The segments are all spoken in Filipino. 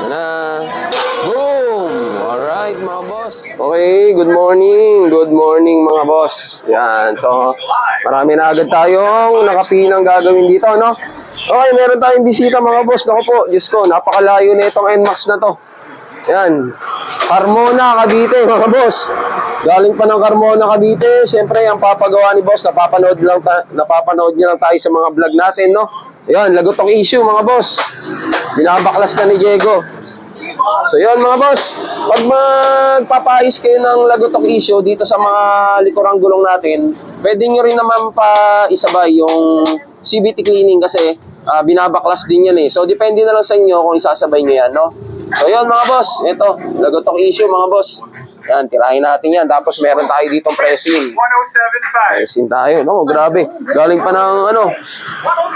Na. Boom! Alright mga boss. Okay, good morning. Good morning mga boss. Yan. So, marami na agad tayong nakapinang gagawin dito, no? Okay, meron tayong bisita mga boss. Naku po, Diyos ko, napakalayo na itong NMAX na to. Yan. Carmona, Cavite mga boss. Galing pa ng Carmona, Cavite. Siyempre, ang papagawa ni boss, napapanood niyo lang tayo sa mga vlog natin, no? Yan, lagotong issue mga boss. Binabaklas na ni Diego. So yun mga boss, pag magpapais kayo ng lagotong issue dito sa mga likurang gulong natin, pwede nyo rin naman pa isabay yung CVT cleaning kasi binabaklas din yan eh. So depende na lang sa inyo kung isasabay nyo yan, no? So yun mga boss, ito, lagotong issue mga boss. Yan, tirahin natin yan. Tapos meron tayo ditong pressing. 1075. Pressing tayo. No, grabe. Galing pa ng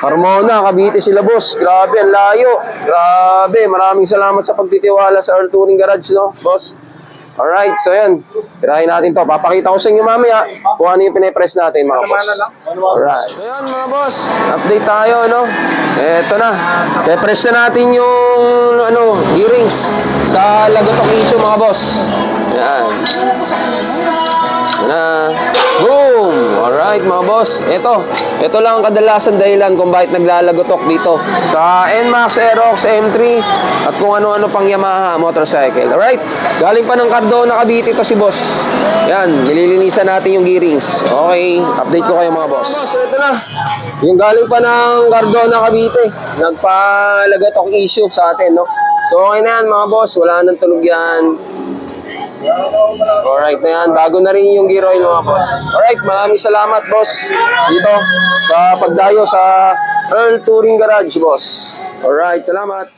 Carmona, Cavite sila boss. Grabe, ang layo. Grabe, maraming salamat sa pagtitiwala sa Earl Touring Garage, no, boss. Alright, so yan. Tirahin natin to. Papakita ko sa inyo mamaya kung ano yung pinipress natin, mga boss. Alright. So yan, mga boss. Update tayo, no? Eto na. Pe-press na natin yung, gearings sa lagotong issue, mga boss. Yan. Na. Boom! Alright mga boss. Ito lang ang kadalasan dahilan kung bakit naglalagotok dito sa NMAX, Aerox, M3 at kung ano-ano pang Yamaha motorcycle. Alright? Galing pa ng Cardona, Cavite ito si boss. Yan, nililinisan natin yung gearings. Okay, update ko kayo mga boss. So ito na. Yung galing pa ng Cardona, Cavite. Nagpalagatok issue sa atin, no? So okay na yan mga boss. Wala nang tulog yan. Alright na yan. Bago na rin yung gear oil mga boss. Alright, maraming salamat boss dito sa pagdayo sa Earl Touring Garage boss. Alright, salamat.